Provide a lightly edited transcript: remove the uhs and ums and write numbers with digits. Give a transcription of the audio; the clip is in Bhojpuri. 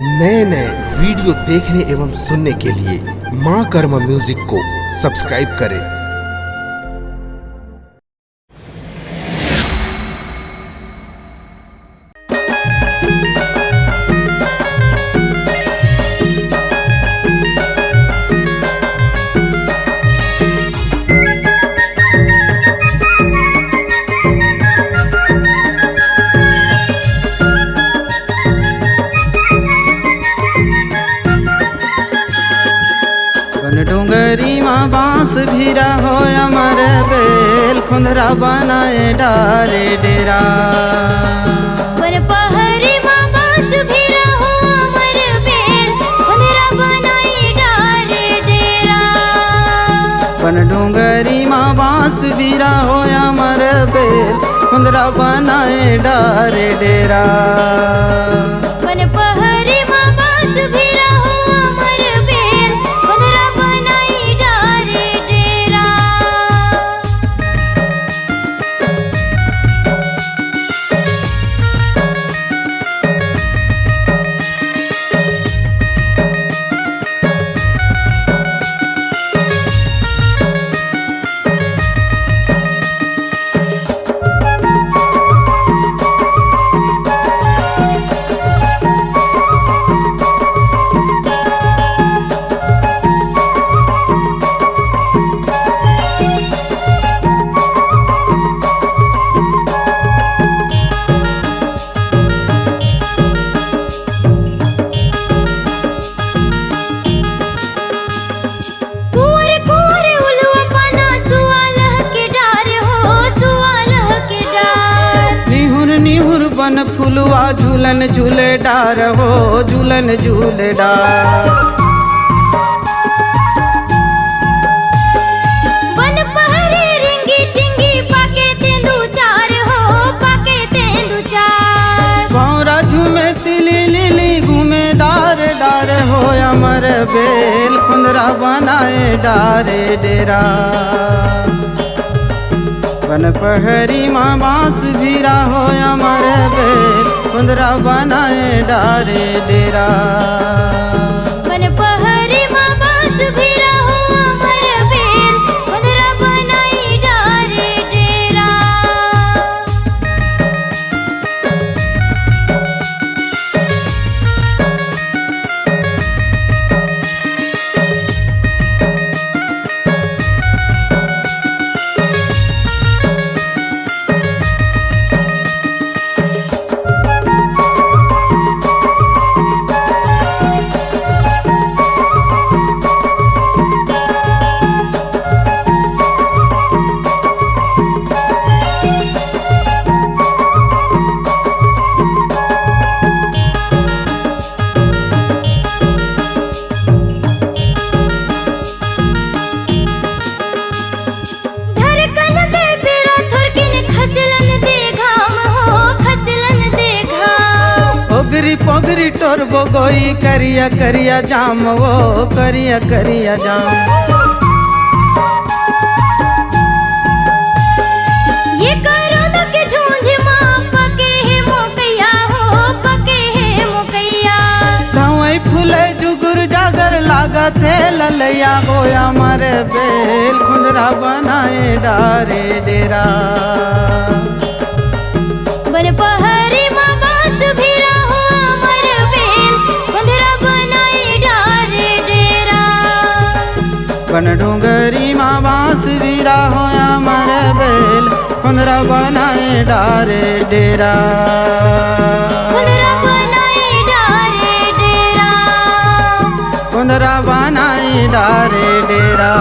नए नए वीडियो देखने एवं सुनने के लिए माँ कर्मा म्यूजिक को सब्सक्राइब करें। डोंगरी माँ बांस भीरा हो अमर बेल खुंदरा बनाए डारे डेरा। पर पहरी माँ बांस भीरा हो अमर बेल खुंदरा बनाए डारे डेरा। पन डोंगरी माँ बांस भीरा हो अमर बेल खुंदरा बनाए डारे डेरा। पर पहरी माँ बांस भीरा हो अमर बेल खुंदरा बनाए डारे डेरा। बन फुलवा झूलन झूले डार हो झूलन झूले डार। बन पहरे रिंगी चिंगी पाके तेंदू चार हो पाके तेंदू चार। भौरा झूमे तिली लिली घूमे डार डार हो अमर बेल खुंदरा बनाए डारे डेरा। बन पहरी माँ बांस भीरा हो अमर बेल खुंदरा बनाए डारे डेरा। बन पहरी माँ बांस भीरा हो अमर बेल खुंदरा बनाए डारे डेरा। पोगरी पोगरी टोर बोगोई करिया करिया जाम वो करिया करिया जाम। ये करो न के झूंझ माँ पके है मोकैया हो पके है मोकैया। गाँव फूले जुगुर जागर लागा थे ललैया गोया मारे बेल खुंदरा बनाए डारे डेरा। बन पहरी माँ बांस भीरा हो अमर बेल खुंदरा बनाए डारे डेरा। बन डोंगरी माँ बांस भीरा हो अमर बेल खुंदरा बनाए डारे डेरा। खुंदरा बनाए डारे डेरा। खुंदरा बनाए डारे डेरा।